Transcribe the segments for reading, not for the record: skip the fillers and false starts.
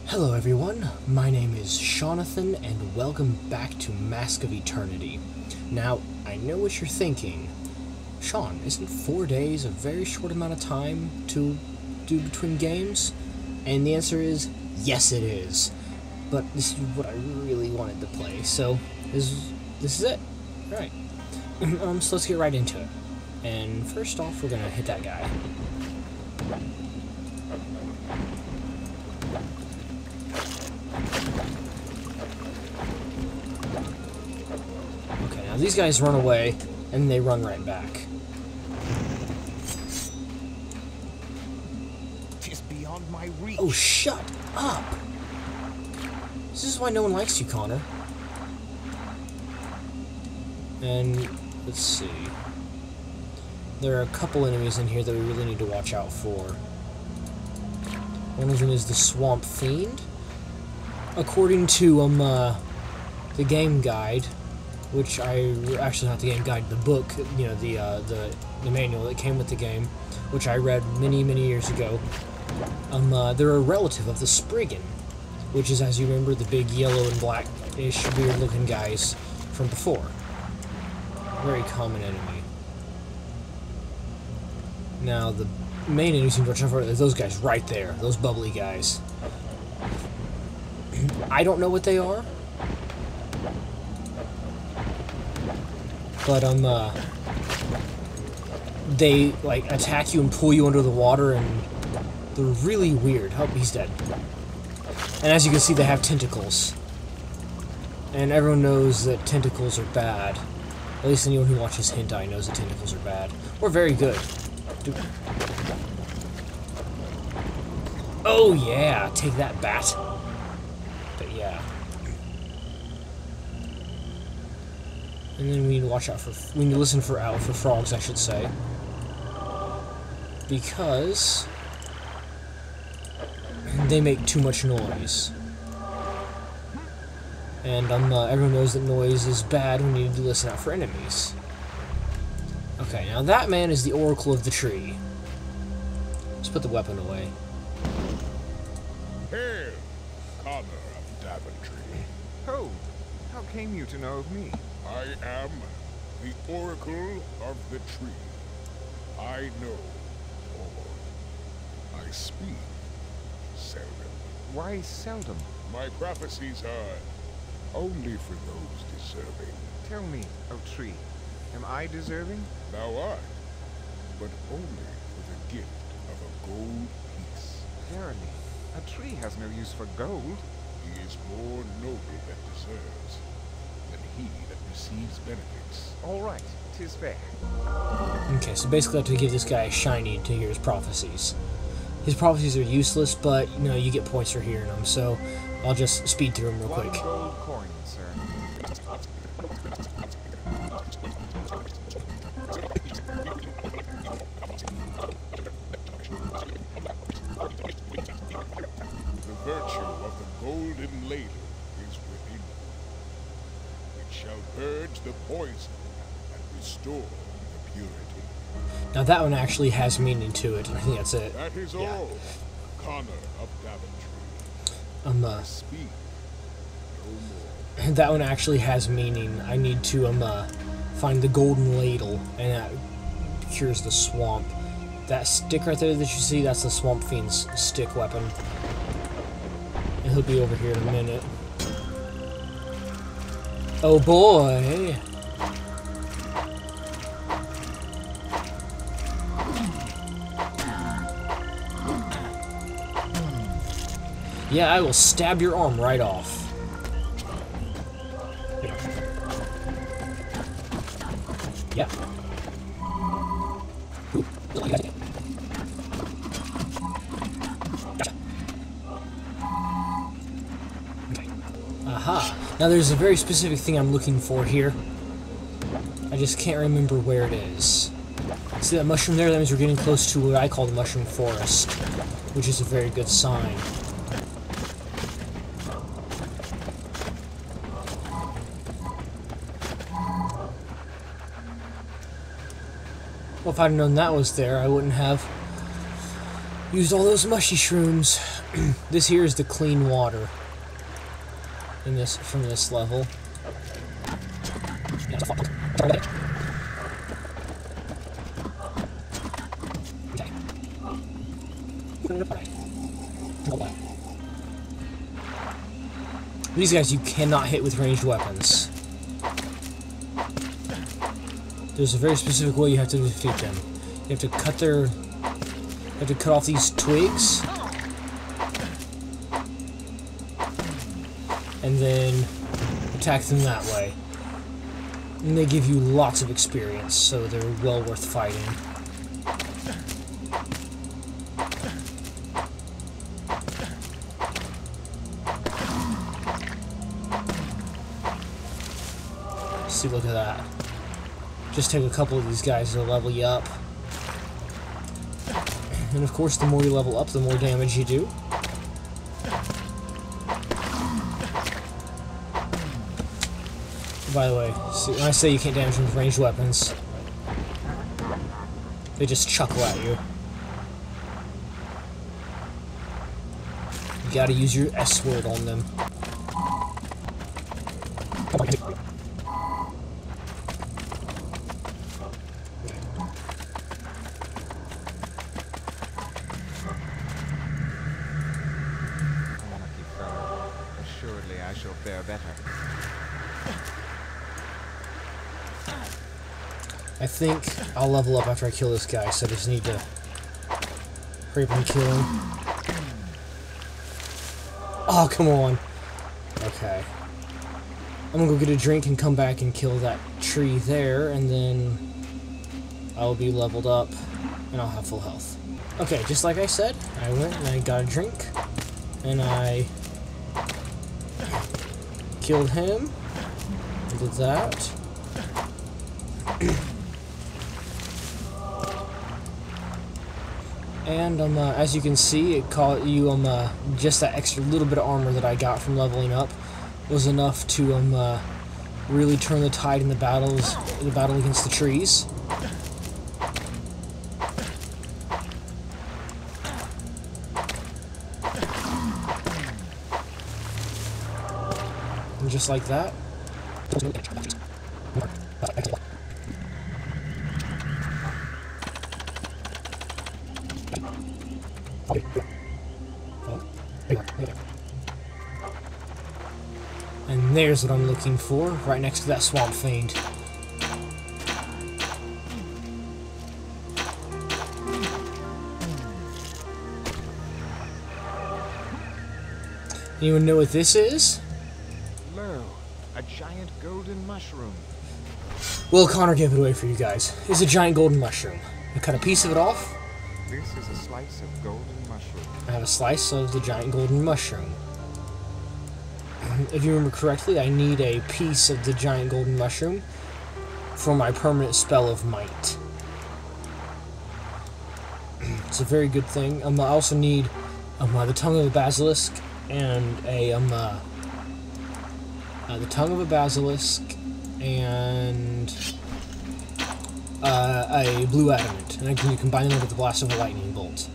Hello everyone, my name is Jonathan and welcome back to Mask of Eternity. Now, I know what you're thinking. Sean, isn't 4 days a very short amount of time to do between games? And the answer is, yes it is. But this is what I really wanted to play, so this is it. Alright. So let's get right into it. And first off, we're gonna hit that guy. Okay, now these guys run away, and they run right back. It's beyond my reach. Oh, shut up! This is why no one likes you, Connor. And, let's see. There are a couple enemies in here that we really need to watch out for. One of them is the Swamp Fiend. According to, the game guide, which actually not the game guide, the book, you know, the manual that came with the game, which I read many years ago. They're a relative of the Spriggan, which is, as you remember, the big yellow and blackish weird-looking guys from before. Very common enemy. Now, the main enemies you can watch out for are those guys right there, those bubbly guys. I don't know what they are, but they like attack you and pull you under the water, and they're really weird. Oh, he's dead. And as you can see, they have tentacles, and everyone knows that tentacles are bad. At least anyone who watches hentai knows that tentacles are bad, or very good. Oh yeah, take that, bat. But yeah. And then we need to watch out for, we need to listen out for frogs, I should say. Because they make too much noise. And everyone knows that noise is bad. We need to listen out for enemies. Okay, now that man is the Oracle of the Tree. Let's put the weapon away. Hail, Connor of Daventry. Oh, how came you to know of me? I am the Oracle of the Tree. I know all. I speak seldom. Why seldom? My prophecies are only for those deserving. Tell me, O tree, am I deserving? Thou art, but only for the gift of a gold piece. Verily, a tree has no use for gold. He is more noble that deserves than he that receives benefits. All right, 'tis fair. Okay, so basically I have to give this guy a shiny to hear his prophecies. His prophecies are useless, but, you know, you get points for hearing them, so I'll just speed through them real quick. 1 gold coin, sir. The virtue of the golden ladle is within you. It shall purge the poison and restore the purity. Now that one actually has meaning to it. I think that's it. That is Yeah. all, Connor of Daventry. Speak no more. That one actually has meaning. I need to find the golden ladle, and that cures the swamp. That stick right there that you see, that's the Swamp Fiend's stick weapon. And he'll be over here in a minute. Oh boy! Yeah, I will stab your arm right off. Yeah. Gotcha. Okay. Aha. Now there's a very specific thing I'm looking for here. I just can't remember where it is. See that mushroom there? That means we're getting close to what I call the mushroom forest, which is a very good sign. Well, if I'd known that was there, I wouldn't have used all those mushy shrooms. This here is the clean water in this from this level. These guys you cannot hit with ranged weapons. There's a very specific way you have to defeat them. You have to cut off these twigs, and then attack them that way. And they give you lots of experience, so they're well worth fighting. See, look at that. Just take a couple of these guys to level you up. And of course, the more you level up, the more damage you do. By the way, see, when I say you can't damage them with ranged weapons, they just chuckle at you. You gotta use your S-word on them. Unlucky fellow. Assuredly I shall fare better. I think I'll level up after I kill this guy, so I just need to hurry up and kill him. Oh, come on. Okay. I'm gonna go get a drink and come back and kill that tree there, and then I'll be leveled up, and I'll have full health. Okay, just like I said, I went and I got a drink, and I killed him, and did that. And as you can see, it caught you just that extra little bit of armor that I got from leveling up was enough to really turn the tide in the battle against the trees. And just like that. And there's what I'm looking for, right next to that swamp fiend. Anyone know what this is? Lo, a giant golden mushroom. Well, Connor gave it away for you guys. It's a giant golden mushroom. I cut a piece of it off. This is a slice of golden mushroom. I have a slice of the giant golden mushroom. If you remember correctly, I need a piece of the giant golden mushroom for my permanent spell of might. It's a very good thing. I also need the tongue of a basilisk and the tongue of a basilisk and a blue adamant, and I can combine them with the blast of a lightning bolt.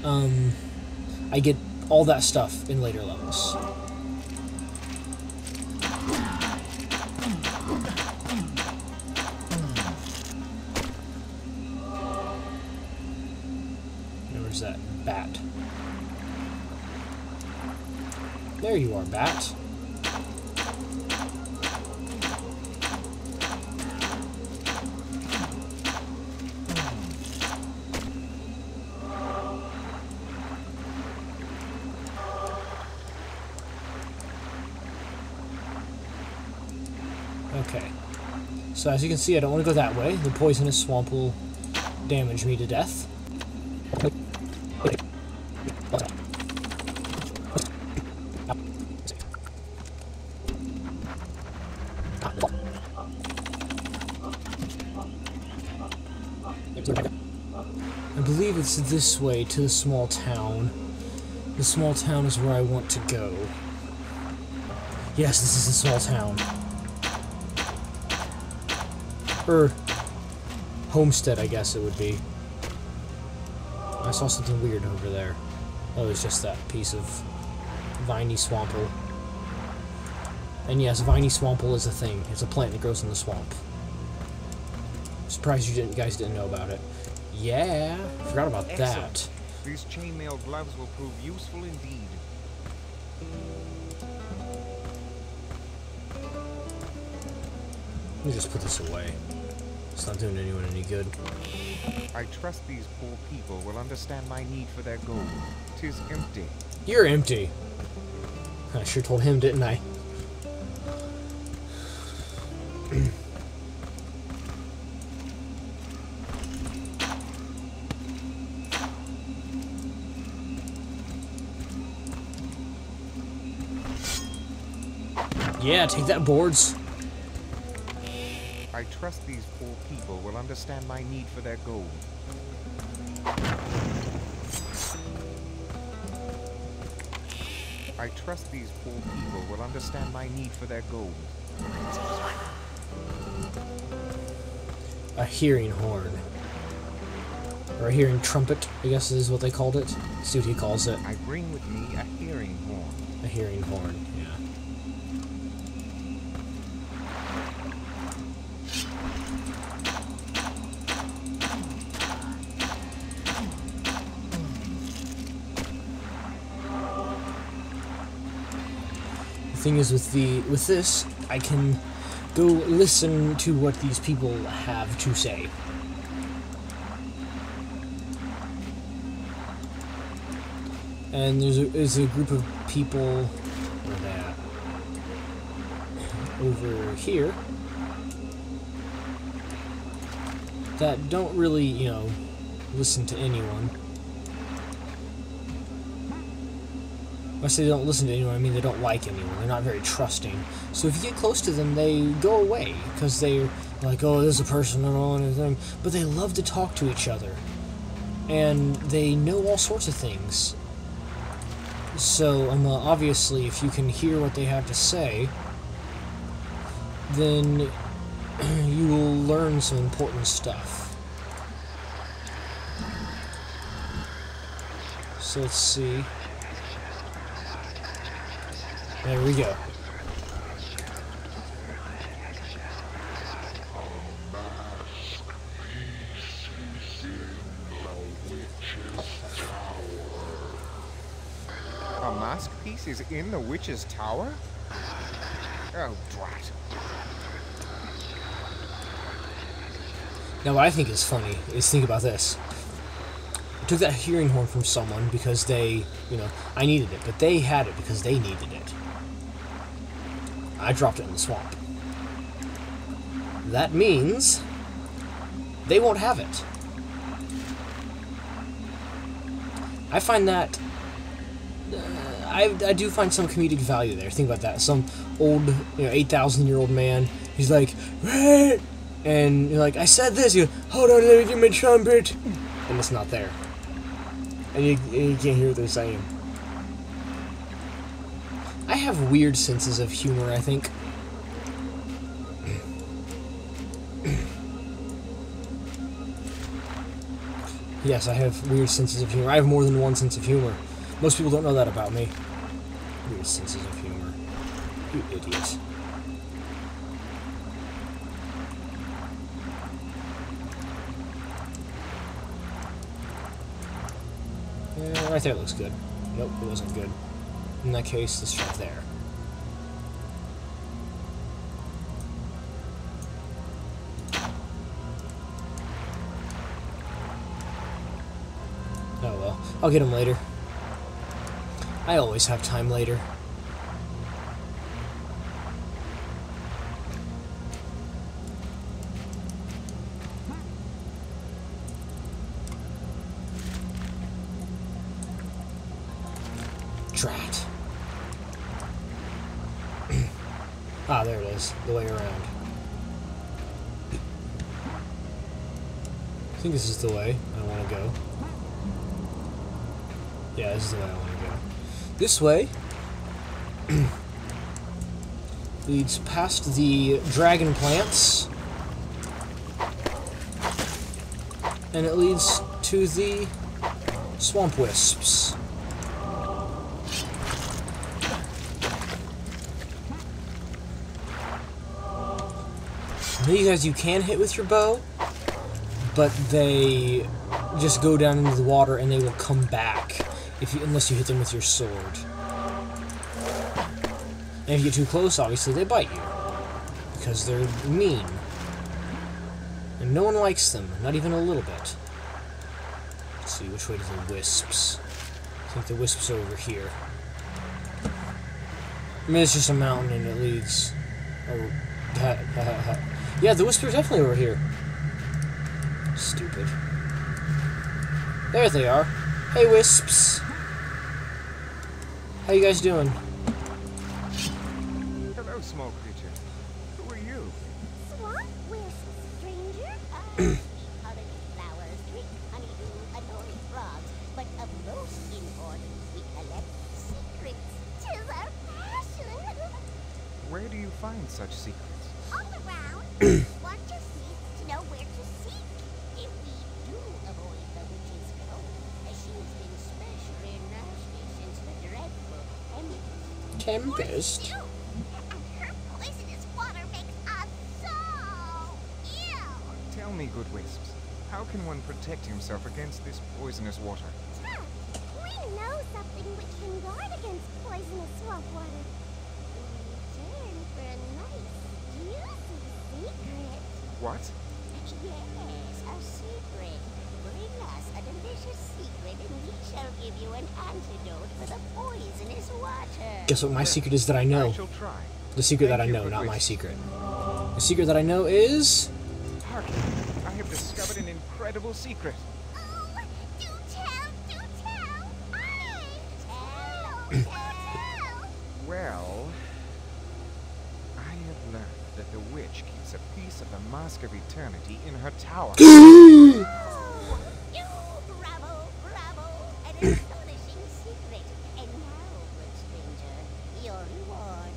I get all that stuff in later levels. Where's that bat? There you are, bat. Okay, so as you can see, I don't want to go that way. The poisonous swamp will damage me to death. I believe it's this way to the small town. The small town is where I want to go. Yes, this is the small town. Or homestead, I guess it would be. I saw something weird over there. Oh, it's just that piece of viney swample. And yes, viney swample is a thing. It's a plant that grows in the swamp. Surprised you guys didn't know about it. Yeah, forgot about that. These chainmail gloves will prove useful indeed. Let me just put this away. It's not doing anyone any good. I trust these poor people will understand my need for their gold. 'Tis empty. You're empty. I sure told him, didn't I? Yeah, take that, boards. I trust these poor people will understand my need for their gold. I trust these poor people will understand my need for their gold. A hearing horn. Or a hearing trumpet, I guess is what they called it. Let's see what he calls it. I bring with me a hearing horn. A hearing horn, yeah. The thing is with this, I can go listen to what these people have to say. And there's a group of people where they at? Over here that don't really, you know, listen to anyone. When I say they don't listen to anyone, I mean they don't like anyone. They're not very trusting. So if you get close to them, they go away because they're like, oh, this is a person, I don't know anything. But they love to talk to each other. And they know all sorts of things. So, obviously, if you can hear what they have to say, then you will learn some important stuff. So let's see. There we go. A mask piece is in the witch's tower? Oh, drat. Now what I think is funny is, think about this. I took that hearing horn from someone because they, you know, I needed it, but they had it because they needed it. I dropped it in the swamp. That means they won't have it. I find that I do find some comedic value there. Think about that. Some old, 8,000-year-old man, he's like, "Hey!" And you're like, I said this. You go, hold on, let me get my trumpet. And it's not there. And you can't hear what they're saying. I have weird senses of humor, I think. Yes, I have weird senses of humor. I have more than one sense of humor. Most people don't know that about me. Weird senses of humor. You idiot. Yeah, right there looks good. Nope, it wasn't good. In that case, let's try there. Oh well, I'll get him later. I always have time later. Drat. Ah, there it is. The way around. I think this is the way I want to go. Yeah, this is the way I want to go. This way leads past the dragon plants, and it leads to the swamp wisps. These guys you can hit with your bow, but they just go down into the water and they will come back unless you hit them with your sword. And if you get too close, obviously they bite you. Because they're mean. And no one likes them, not even a little bit. Let's see, which way to the wisps? I think the wisps are over here. I mean, it's just a mountain and it leads... Oh, yeah, the wisps are definitely over here. Stupid. There they are. Hey, wisps. How you guys doing? Hello, small creature. Who are you? Swamp wisp, stranger. Pollinate flowers, drink honeydew, annoy frogs, but of most importance, we collect secrets. 'Tis our passion. Where do you find such secrets? All around, one just needs to know where to seek. If we do avoid the witch's code, she has been especially nasty since the dreadful Tempest? And her poisonous water makes us so ill. Tell me, good wisps, how can one protect himself against this poisonous water? Tut, we know something which can guard against poisonous swamp water. In return for a nice, juicy secret. What? Yes, a secret. Bring us a delicious secret and we shall give you an antidote for the poisonous water. Guess what my secret is that I know? I shall try. The secret that I Thank you, know, good not my wisps. secret. The secret that I know is... Hark! I have discovered an incredible secret. Oh, do tell, do tell. Tell, tell. Well, I have learned that the witch keeps a piece of the Mask of Eternity in her tower. Oh, you, bravo, bravo. An astonishing secret. And now, good stranger, your reward.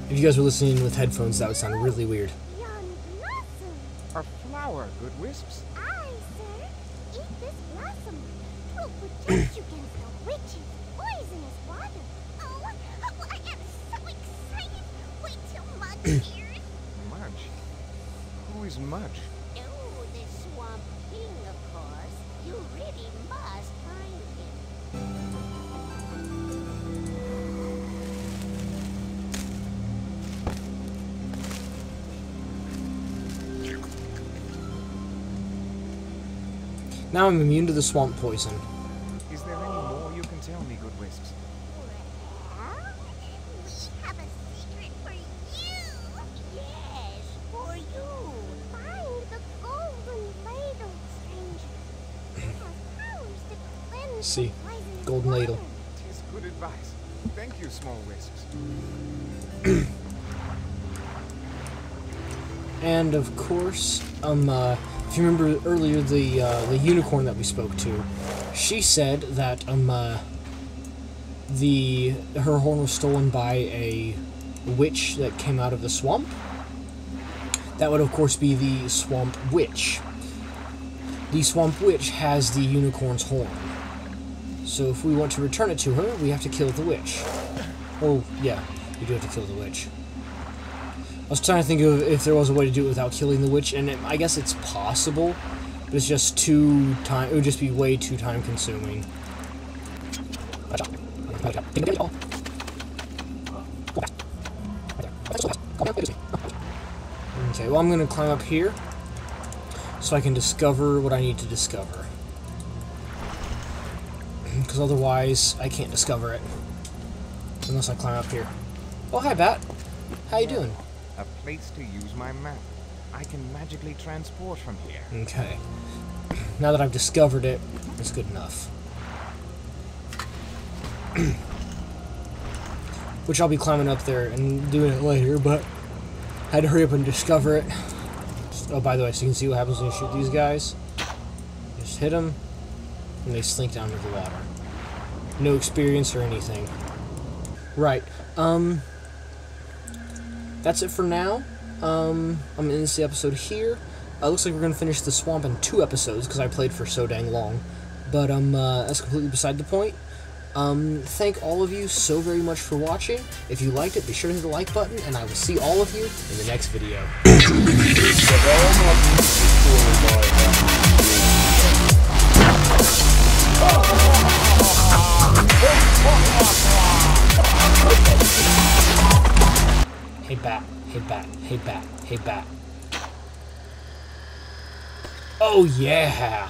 If you guys were listening with headphones, that would sound really weird. Yon blossom. A flower, good wisps. Aye, sir. Eat this blossom. 'Twill protect you against the witch's poisonous water. Oh, I am so excited. Wait till Mudge hears. Mudge? Who is Mudge? Oh, the Swamp King, of course. You really must find him. Now I'm immune to the swamp poison. Is there any more you can tell me, good wisps? Well, we have a secret for you. Yes, for you. Find the golden ladle, stranger. It has powers to cleanse See, the poisonous golden ladle. water. 'Tis good advice. Thank you, small wisps. And of course, if you remember earlier, the unicorn that we spoke to, she said that her horn was stolen by a witch that came out of the swamp. That would of course be the swamp witch. The swamp witch has the unicorn's horn. So if we want to return it to her, we have to kill the witch. Oh yeah, we do have to kill the witch. I was trying to think of if there was a way to do it without killing the witch, and I guess it's possible, but it's just it would just be way too time consuming. Okay, well I'm gonna climb up here so I can discover what I need to discover. Because otherwise I can't discover it unless I climb up here. Oh hi Bat, how you doing? A place to use my map. I can magically transport from here. Okay. Now that I've discovered it, it's good enough. Which I'll be climbing up there and doing it later, but I had to hurry up and discover it. Oh, by the way, so you can see what happens when you shoot these guys. Just hit them, and they slink down into the water. No experience or anything. Right. That's it for now. I'm gonna end this episode here. Looks like we're gonna finish the swamp in 2 episodes because I played for so dang long. But that's completely beside the point. Thank all of you so very much for watching. If you liked it, be sure to hit the like button, and I will see all of you in the next video. Hey bat, hey bat, hey bat, hey bat. Oh yeah!